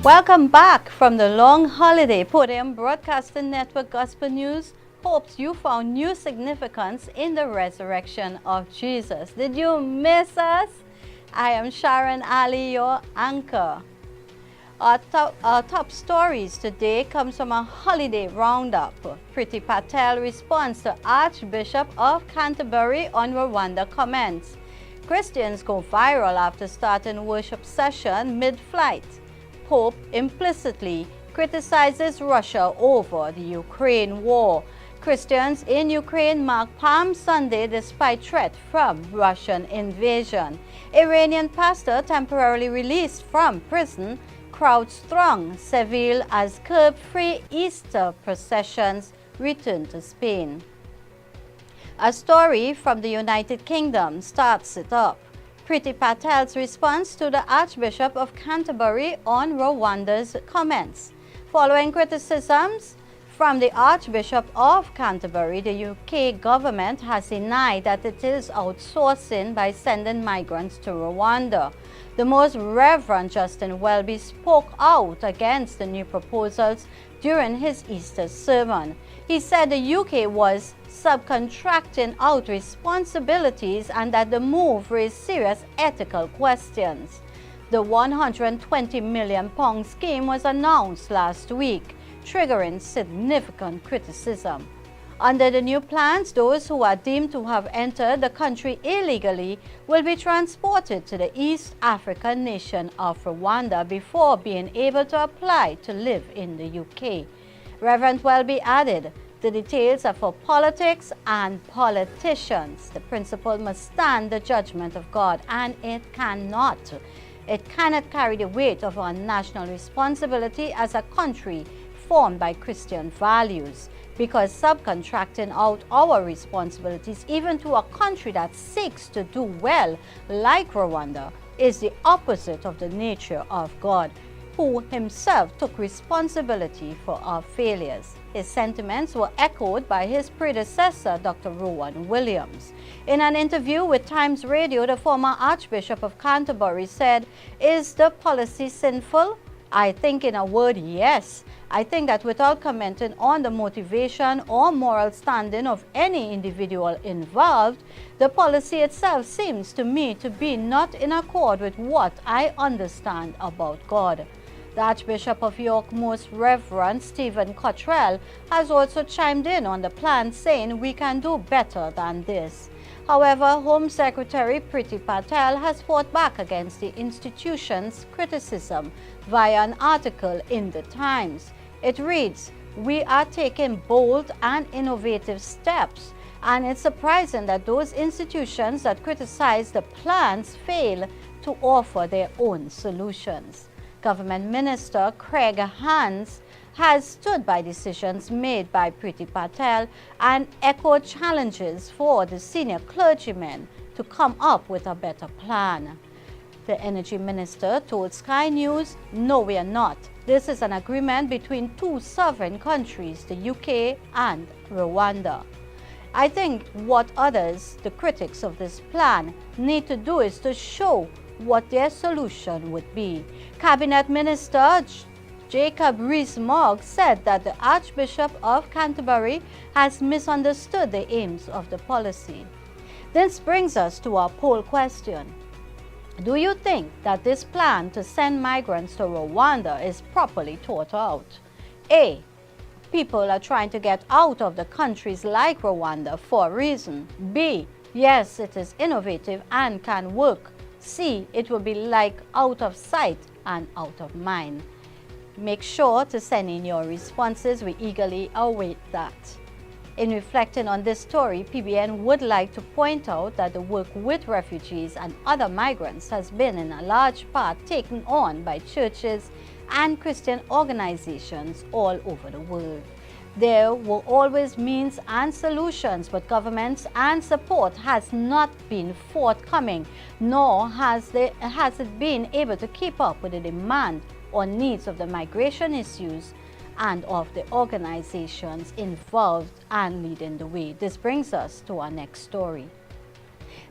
Welcome back from the long holiday. Podium Broadcasting Network Gospel News hopes you found new significance in the resurrection of Jesus. Did you miss us? I am Sharon Ali, your anchor. Our top stories today comes from a holiday roundup. Priti Patel responds to Archbishop of Canterbury on Rwanda comments. Christians go viral after starting worship session mid-flight. Pope implicitly criticizes Russia over the Ukraine war. Christians in Ukraine mark Palm Sunday despite threat from Russian invasion. Iranian pastor temporarily released from prison. Crowds throng Seville as curb-free Easter processions return to Spain. A story from the United Kingdom starts it up. Priti Patel's response to the Archbishop of Canterbury on Rwanda's comments. Following criticisms from the Archbishop of Canterbury, the UK government has denied that it is outsourcing by sending migrants to Rwanda. The Most Reverend Justin Welby spoke out against the new proposals during his Easter sermon. He said the UK was subcontracting out responsibilities and that the move raised serious ethical questions. The £120 million scheme was announced last week, triggering significant criticism. Under the new plans, those who are deemed to have entered the country illegally will be transported to the East African nation of Rwanda before being able to apply to live in the UK. Reverend Welby added, "The details are for politics and politicians. The principle must stand the judgment of God, and it cannot. It cannot carry the weight of our national responsibility as a country formed by Christian values, because subcontracting out our responsibilities even to a country that seeks to do well, like Rwanda, is the opposite of the nature of God, who himself took responsibility for our failures." His sentiments were echoed by his predecessor, Dr. Rowan Williams. In an interview with Times Radio, the former Archbishop of Canterbury said, "Is the policy sinful? I think in a word, yes. I think that without commenting on the motivation or moral standing of any individual involved, the policy itself seems to me to be not in accord with what I understand about God." The Archbishop of York, Most Reverend Stephen Cottrell, has also chimed in on the plan, saying we can do better than this. However, Home Secretary Priti Patel has fought back against the institution's criticism via an article in The Times. It reads, "We are taking bold and innovative steps, and it's surprising that those institutions that criticize the plans fail to offer their own solutions." Government Minister Craig Hans has stood by decisions made by Priti Patel and echoed challenges for the senior clergymen to come up with a better plan. The Energy Minister told Sky News, "No, we are not. This is an agreement between two sovereign countries, the UK and Rwanda. I think what others, the critics of this plan, need to do is to show what their solution would be." Cabinet Minister Jacob Rees-Mogg said that the Archbishop of Canterbury has misunderstood the aims of the policy. This brings us to our poll question. Do you think that this plan to send migrants to Rwanda is properly thought out? A. People are trying to get out of the countries like Rwanda for a reason. B. Yes, it is innovative and can work. C. It will be like out of sight and out of mind. Make sure to send in your responses. We eagerly await that. In reflecting on this story, PBN would like to point out that the work with refugees and other migrants has been in a large part taken on by churches and Christian organizations all over the world. There were always means and solutions, but governments and support has not been forthcoming, nor has it been able to keep up with the demand or needs of the migration issues and of the organizations involved and leading the way. This brings us to our next story.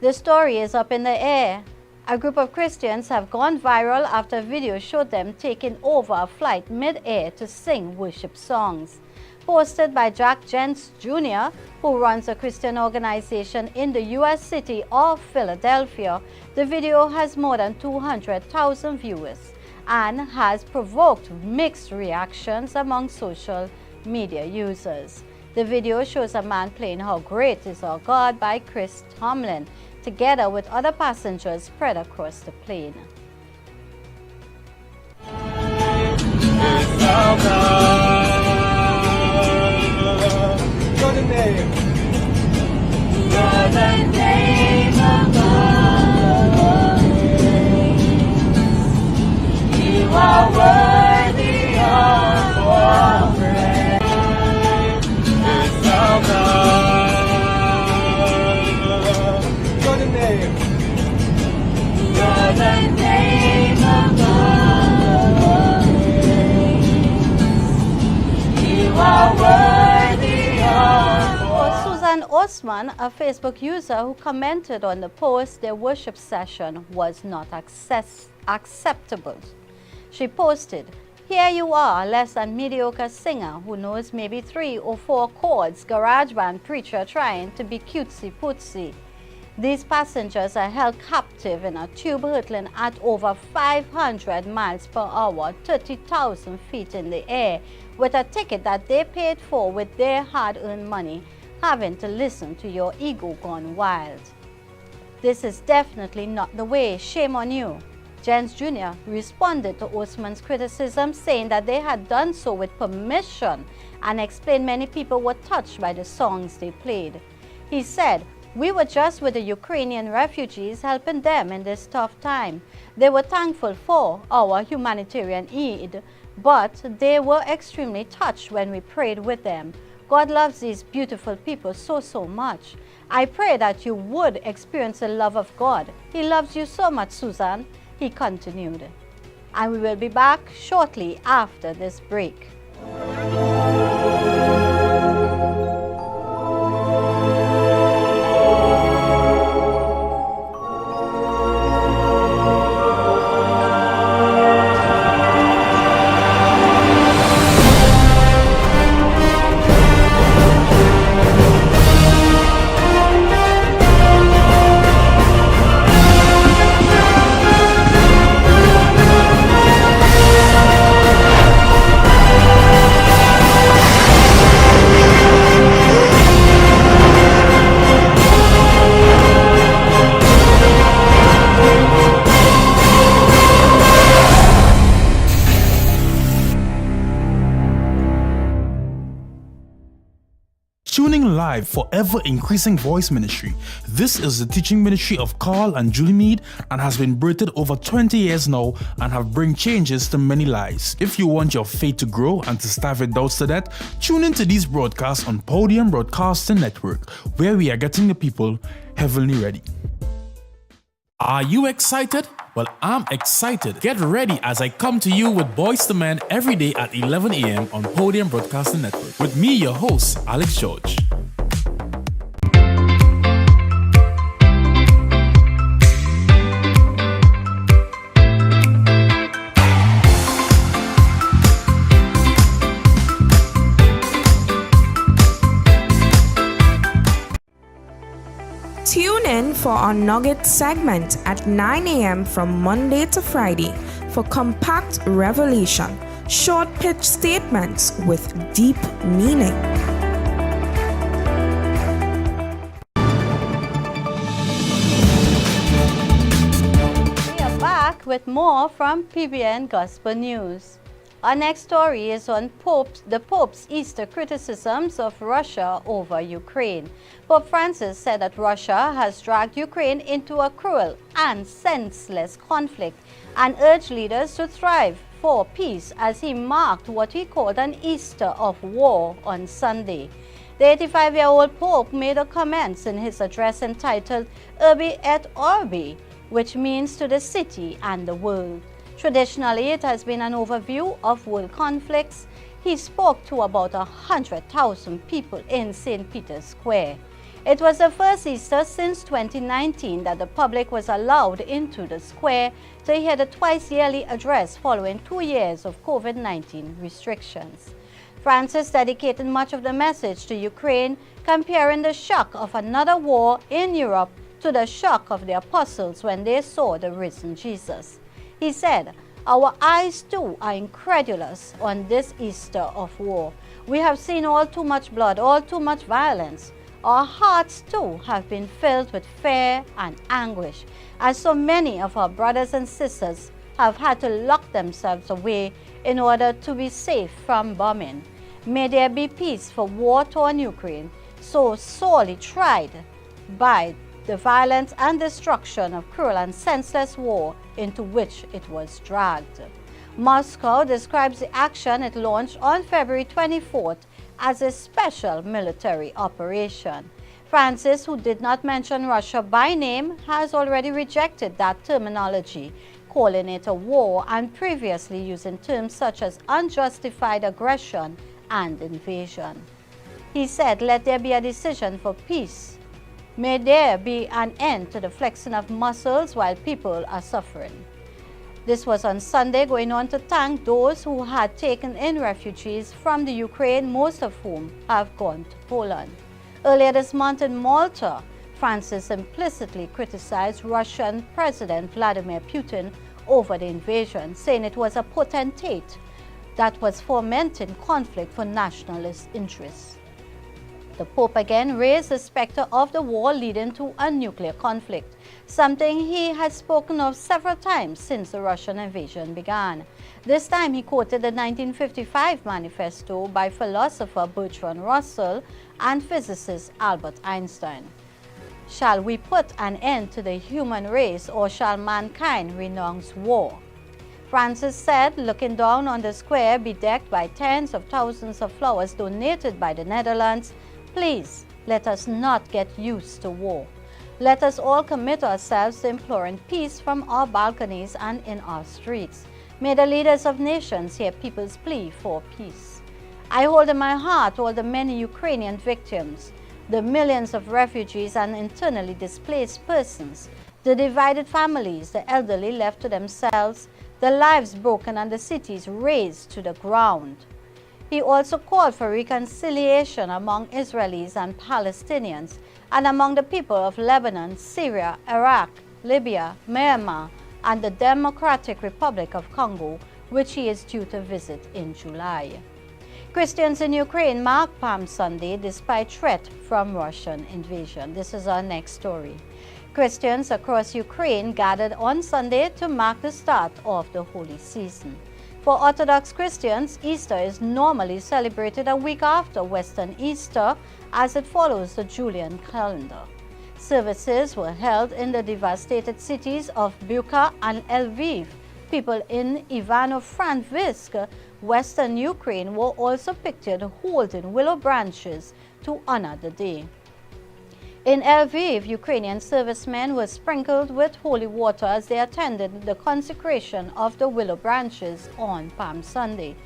The story is up in the air A group of Christians have gone viral after a video showed them taking over a flight mid-air to sing worship songs. Posted by Jack Jens Jr., who runs a Christian organization in the U.S. city of Philadelphia, the video has more than 200,000 viewers and has provoked mixed reactions among social media users. The video shows a man playing How Great Is Our God by Chris Tomlin, together with other passengers spread across the plane. You are worthy of all praise. It's our God. You're the name. You're the name above. You are worthy of all. Susan Osman, a Facebook user who commented on the post, their worship session was not acceptable. She posted, "Here you are, a less than mediocre singer who knows maybe 3 or 4 chords, garage band preacher trying to be cutesy-pootsy. These passengers are held captive in a tube hurtling at over 500 miles per hour, 30,000 feet in the air, with a ticket that they paid for with their hard-earned money, having to listen to your ego gone wild. This is definitely not the way. Shame on you." Jens Jr. responded to Osman's criticism, saying that they had done so with permission and explained many people were touched by the songs they played. He said, "We were just with the Ukrainian refugees, helping them in this tough time. They were thankful for our humanitarian aid, but they were extremely touched when we prayed with them. God loves these beautiful people so much. I pray that you would experience the love of God. He loves you so much, Susan," he continued. And we will be back shortly after this break. Tuning live for Ever Increasing Voice Ministry. This is the teaching ministry of Carl and Julie Mead and has been birthed over 20 years now and have bring changes to many lives. If you want your faith to grow and to starve your doubts to death, tune into these broadcasts on Podium Broadcasting Network, where we are getting the people heavenly ready. Are you excited? Well, I'm excited. Get ready as I come to you with Boys to Men every day at 11 a.m. on Podium Broadcasting Network. With me, your host, Alex George. Tune in for our Nugget segment at 9 a.m. from Monday to Friday for compact revelation, short pitch statements with deep meaning. We are back with more from PBN Gospel News. Our next story is on the Pope's Easter criticisms of Russia over Ukraine. Pope Francis said that Russia has dragged Ukraine into a cruel and senseless conflict and urged leaders to strive for peace as he marked what he called an Easter of war on Sunday. The 85-year-old Pope made a comments in his address entitled Urbi et Orbi, which means to the city and the world. Traditionally, it has been an overview of world conflicts. He spoke to about 100,000 people in St. Peter's Square. It was the first Easter since 2019 that the public was allowed into the square to hear the twice-yearly address following 2 years of COVID-19 restrictions. Francis dedicated much of the message to Ukraine, comparing the shock of another war in Europe to the shock of the apostles when they saw the risen Jesus. He said, "Our eyes too are incredulous on this Easter of war. We have seen all too much blood, all too much violence. Our hearts too have been filled with fear and anguish, as so many of our brothers and sisters have had to lock themselves away in order to be safe from bombing. May there be peace for war-torn Ukraine, so sorely tried by the violence and destruction of cruel and senseless war into which it was dragged." Moscow describes the action it launched on February 24th as a special military operation. Francis, who did not mention Russia by name, has already rejected that terminology, calling it a war and previously using terms such as unjustified aggression and invasion. He said, "Let there be a decision for peace. May there be an end to the flexing of muscles while people are suffering." This was on Sunday, going on to thank those who had taken in refugees from the Ukraine, most of whom have gone to Poland. Earlier this month in Malta, Francis implicitly criticized Russian President Vladimir Putin over the invasion, saying it was a potentate that was fomenting conflict for nationalist interests. The Pope again raised the specter of the war leading to a nuclear conflict, something he has spoken of several times since the Russian invasion began. This time he quoted the 1955 manifesto by philosopher Bertrand Russell and physicist Albert Einstein. "Shall we put an end to the human race, or shall mankind renounce war?" Francis said, looking down on the square bedecked by tens of thousands of flowers donated by the Netherlands, "Please, let us not get used to war. Let us all commit ourselves to imploring peace from our balconies and in our streets. May the leaders of nations hear people's plea for peace. I hold in my heart all the many Ukrainian victims, the millions of refugees and internally displaced persons, the divided families, the elderly left to themselves, the lives broken and the cities razed to the ground." He also called for reconciliation among Israelis and Palestinians and among the people of Lebanon, Syria, Iraq, Libya, Myanmar, and the Democratic Republic of Congo, which he is due to visit in July. Christians in Ukraine mark Palm Sunday despite threat from Russian invasion. This is our next story. Christians across Ukraine gathered on Sunday to mark the start of the holy season. For Orthodox Christians, Easter is normally celebrated a week after Western Easter, as it follows the Julian calendar. Services were held in the devastated cities of Bucha and Lviv. People in Ivano-Frankivsk, Western Ukraine, were also pictured holding willow branches to honor the day. In Lviv, Ukrainian servicemen were sprinkled with holy water as they attended the consecration of the willow branches on Palm Sunday.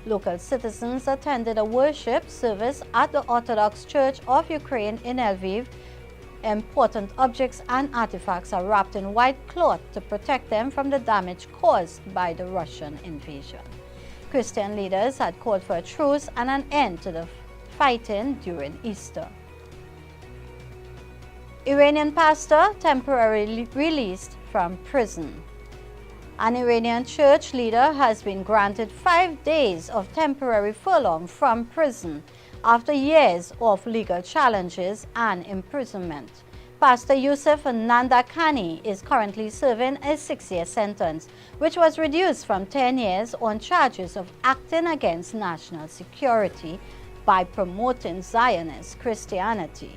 Local citizens attended a worship service at the Orthodox Church of Ukraine in Lviv. Important objects and artifacts are wrapped in white cloth to protect them from the damage caused by the Russian invasion. Christian leaders had called for a truce and an end to the fighting during Easter. Iranian pastor temporarily released from prison. An Iranian church leader has been granted 5 days of temporary furlough from prison after years of legal challenges and imprisonment. Pastor Yusuf Nandakani is currently serving a 6-year sentence, which was reduced from 10 years on charges of acting against national security by promoting Zionist Christianity.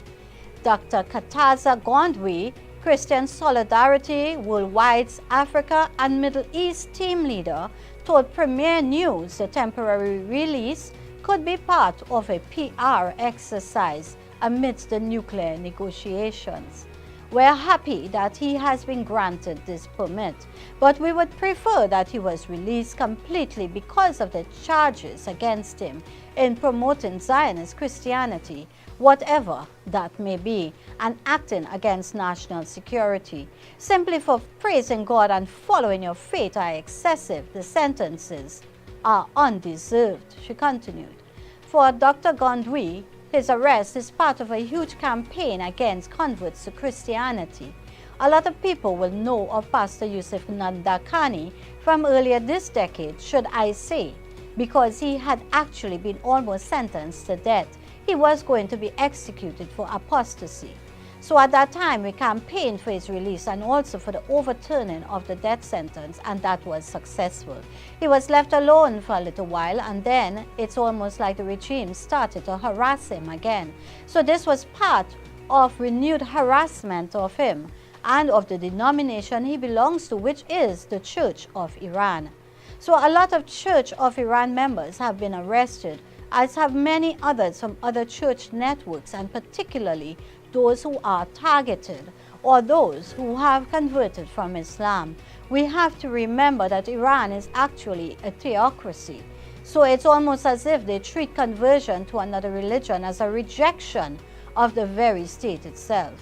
Dr. Kataza Gondwi, Christian Solidarity Worldwide's Africa and Middle East team leader, told Premier News the temporary release could be part of a PR exercise amidst the nuclear negotiations. We're happy that he has been granted this permit, but we would prefer that he was released completely because of the charges against him in promoting Zionist Christianity, whatever that may be, and acting against national security. Simply for praising God and following your faith are excessive. The sentences are undeserved, she continued. For Dr. Gondwi, his arrest is part of a huge campaign against converts to Christianity. A lot of people will know of Pastor Yusuf Nandakani from earlier this decade, should I say, because he had actually been almost sentenced to death. He was going to be executed for apostasy. So at that time, we campaigned for his release and also for the overturning of the death sentence, and that was successful. He was left alone for a little while, and then it's almost like the regime started to harass him again. So this was part of renewed harassment of him and of the denomination he belongs to, which is the Church of Iran. So a lot of Church of Iran members have been arrested, as have many others from other church networks, and particularly those who are targeted or those who have converted from Islam. We have to remember that Iran is actually a theocracy. So it's almost as if they treat conversion to another religion as a rejection of the very state itself.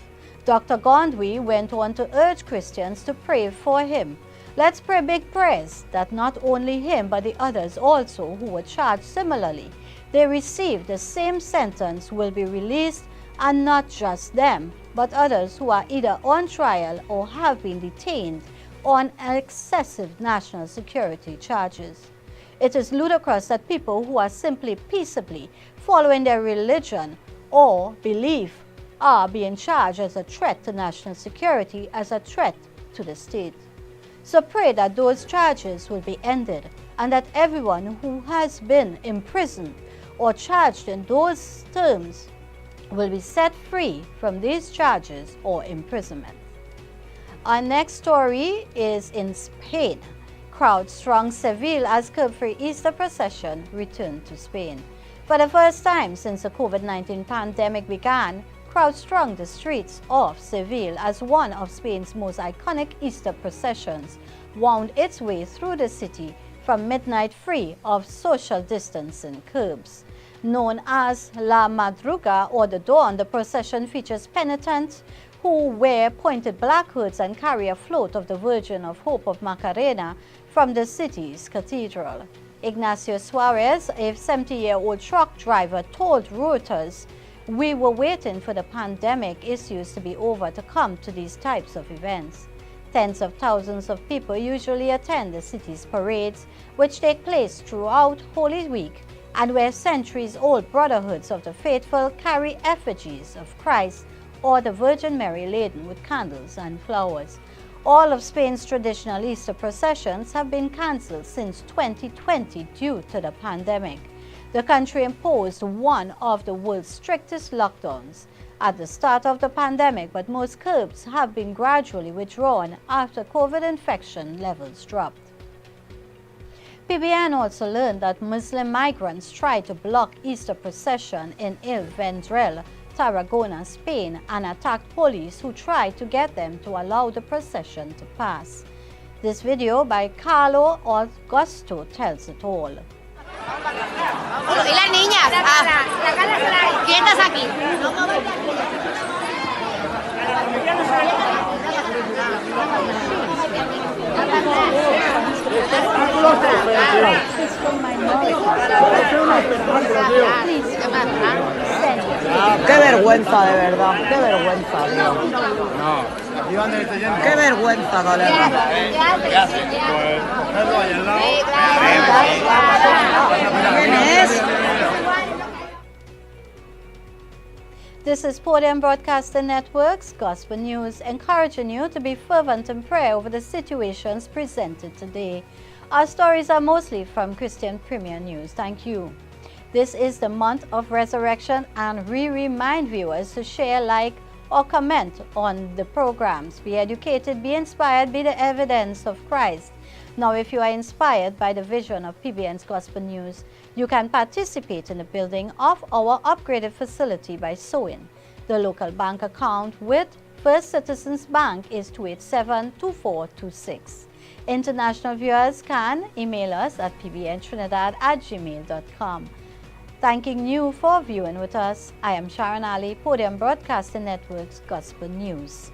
Dr. Gondwi went on to urge Christians to pray for him. Let's pray big prayers that not only him but the others also who were charged similarly, they received the same sentence, will be released, and not just them, but others who are either on trial or have been detained on excessive national security charges. It is ludicrous that people who are simply peaceably following their religion or belief are being charged as a threat to national security, as a threat to the state. So pray that those charges will be ended and that everyone who has been imprisoned or charged in those terms will be set free from these charges or imprisonment. Our next story is in Spain. Crowd strong Seville as curb-free Easter procession returned to Spain. For the first time since the COVID-19 pandemic began, crowds thronged the streets of Seville as one of Spain's most iconic Easter processions wound its way through the city from midnight free of social distancing curbs. Known as La Madruga or the Dawn, the procession features penitents who wear pointed black hoods and carry a float of the Virgin of Hope of Macarena from the city's cathedral. Ignacio Suarez, a 70-year-old truck driver, told Reuters, "We were waiting for the pandemic issues to be over to come to these types of events." Tens of thousands of people usually attend the city's parades, which take place throughout Holy Week, and where centuries-old brotherhoods of the faithful carry effigies of Christ or the Virgin Mary laden with candles and flowers. All of Spain's traditional Easter processions have been cancelled since 2020 due to the pandemic. The country imposed one of the world's strictest lockdowns at the start of the pandemic, but most curbs have been gradually withdrawn after COVID infection levels dropped. PBN also learned that Muslim migrants tried to block Easter procession in El Vendrell, Tarragona, Spain, and attacked police who tried to get them to allow the procession to pass. This video by Carlo Augusto tells it all. ¿Y las niñas? Quietas aquí. Qué vergüenza, de verdad, qué vergüenza, tío. Qué vergüenza, colega. ¿Quién es? This is Podium Broadcasting Network's Gospel News, encouraging you to be fervent in prayer over the situations presented today. Our stories are mostly from Christian Premier News. Thank you. This is the month of resurrection, and we remind viewers to share, like, or comment on the programs. Be educated, be inspired, be the evidence of Christ. Now, if you are inspired by the vision of PBN's Gospel News, you can participate in the building of our upgraded facility by sewing. The local bank account with First Citizens Bank is 287-2426. International viewers can email us at pbntrinidad@gmail.com. Thanking you for viewing with us. I am Sharon Ali, Podium Broadcasting Network's Gospel News.